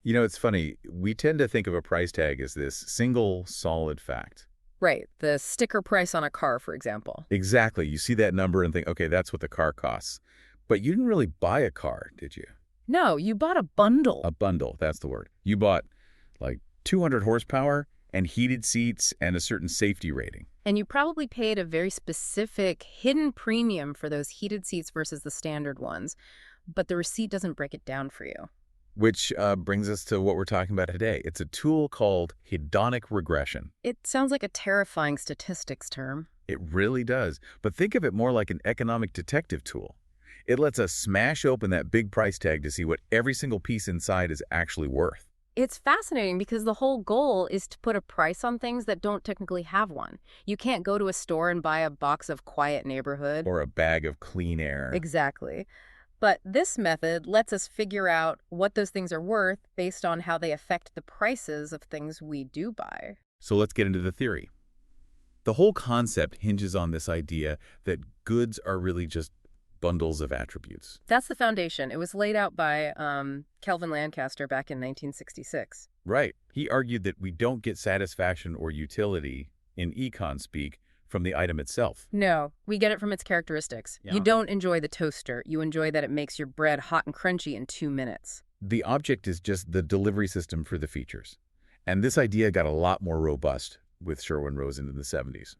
You know, it's funny. We tend to think of a price tag as this single, solid fact. Right, the sticker price on a car, for example. Exactly. You see that number and think, okay, that's what the car costs. But you didn't really buy a car, did you? No, you bought a bundle. A bundle, that's the word. You bought like 200 horsepower and heated seats and a certain safety rating. And you probably paid a very specific hidden premium for those heated seats versus the standard ones, but the receipt doesn't break it down for you. Which brings us to what we're talking about today. It's a tool called hedonic regression. It sounds like a terrifying statistics term. It really does. But think of it more like an economic detective tool. It lets us smash open that big price tag to see what every single piece inside is actually worth. It's fascinating because the whole goal is to put a price on things that don't technically have one. You can't go to a store and buy a box of quiet neighborhood. Or a bag of clean air. Exactly. But this method lets us figure out what those things are worth based on how they affect the prices of things we do buy. So let's get into the theory. The whole concept hinges on this idea that goods are really just bundles of attributes. That's the foundation. It was laid out by Kelvin Lancaster back in 1966. Right. He argued that we don't get satisfaction or utility, in econ speak, from the item itself. No, we get it from its characteristics. Yeah. You don't enjoy the toaster. You enjoy that it makes your bread hot and crunchy in 2 minutes. The object is just the delivery system for the features. And this idea got a lot more robust with Sherwin-Rosen in the 70s.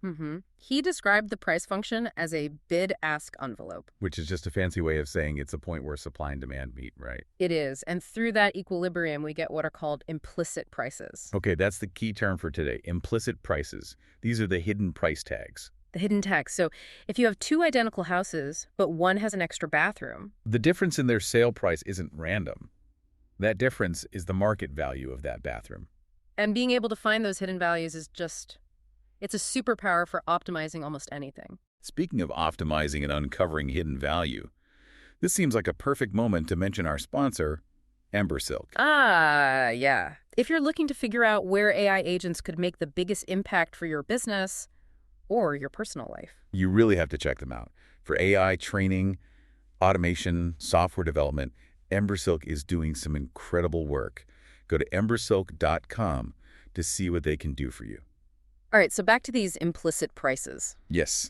He described the price function as a bid-ask envelope. Which is just a fancy way of saying it's a point where supply and demand meet, right? It is, and through that equilibrium, we get what are called implicit prices. Okay, that's the key term for today, implicit prices. These are the hidden price tags. The hidden tags. So if you have 2 identical houses, but one has an extra bathroom. The difference in their sale price isn't random. That difference is the market value of that bathroom. And being able to find those hidden values is just, it's a superpower for optimizing almost anything. Speaking of optimizing and uncovering hidden value, this seems like a perfect moment to mention our sponsor, Embersilk. Ah, yeah. If you're looking to figure out where AI agents could make the biggest impact for your business or your personal life, You really have to check them out. For AI training, automation, software development, Embersilk is doing some incredible work. Go to embersilk.com to see what they can do for you. All right, so back to these implicit prices. Yes.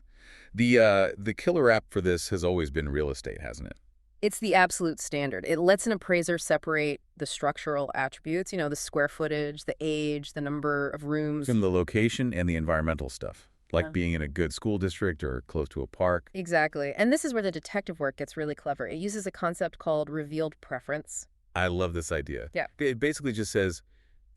The killer app for this has always been real estate, hasn't it? It's the absolute standard. It lets an appraiser separate the structural attributes, the square footage, the age, the number of rooms. From the location and the environmental stuff, like being in a good school district or close to a park. Exactly. And this is where the detective work gets really clever. It uses a concept called revealed preference. I love this idea. Yeah. It basically just says,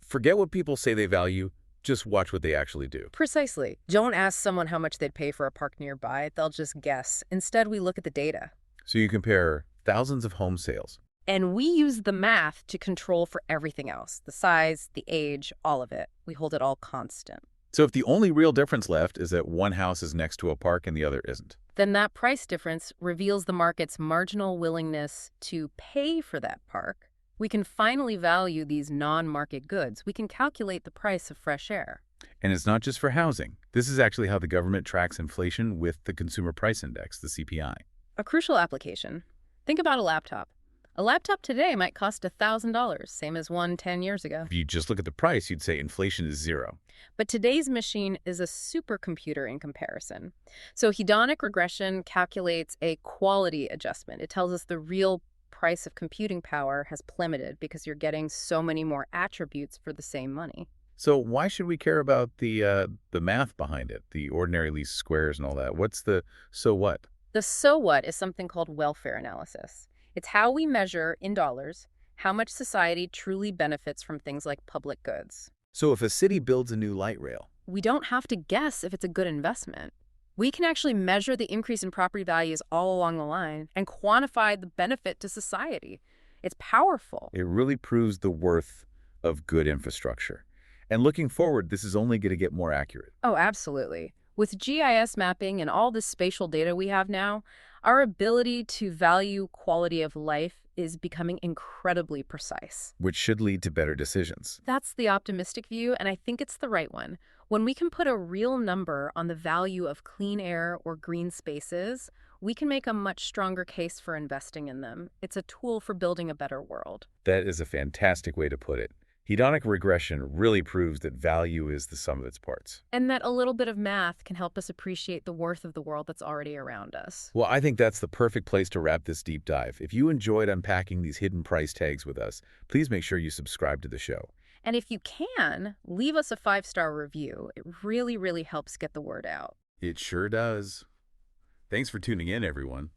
forget what people say they value, just watch what they actually do. Precisely. Don't ask someone how much they'd pay for a park nearby. They'll just guess. Instead, we look at the data. So you compare thousands of home sales. And we use the math to control for everything else. The size, the age, all of it. We hold it all constant. So if the only real difference left is that one house is next to a park and the other isn't. Then that price difference reveals the market's marginal willingness to pay for that park. We can finally value these non-market goods. We can calculate the price of fresh air. And it's not just for housing. This is actually how the government tracks inflation with the Consumer Price Index, the CPI. A crucial application. Think about a laptop. A laptop today might cost $1,000, same as one 10 years ago. If you just look at the price, you'd say inflation is zero. But today's machine is a supercomputer in comparison. So hedonic regression calculates a quality adjustment. It tells us the real price of computing power has plummeted because you're getting so many more attributes for the same money. So why should we care about the math behind it, the ordinary least squares and all that? What's the so what? The so what is something called welfare analysis. It's how we measure, in dollars, how much society truly benefits from things like public goods. So if a city builds a new light rail, We don't have to guess if it's a good investment. We can actually measure the increase in property values all along the line and quantify the benefit to society. It's powerful. it really proves the worth of good infrastructure. And looking forward, this is only going to get more accurate. Oh, absolutely. With GIS mapping and all this spatial data we have now, our ability to value quality of life is becoming incredibly precise. Which should lead to better decisions. That's the optimistic view, and I think it's the right one. When we can put a real number on the value of clean air or green spaces, we can make a much stronger case for investing in them. It's a tool for building a better world. That is a fantastic way to put it. Hedonic regression really proves that value is the sum of its parts. And that a little bit of math can help us appreciate the worth of the world that's already around us. Well, I think that's the perfect place to wrap this deep dive. If you enjoyed unpacking these hidden price tags with us, please make sure you subscribe to the show. And if you can, leave us a 5-star review. It really, really helps get the word out. It sure does. Thanks for tuning in, everyone.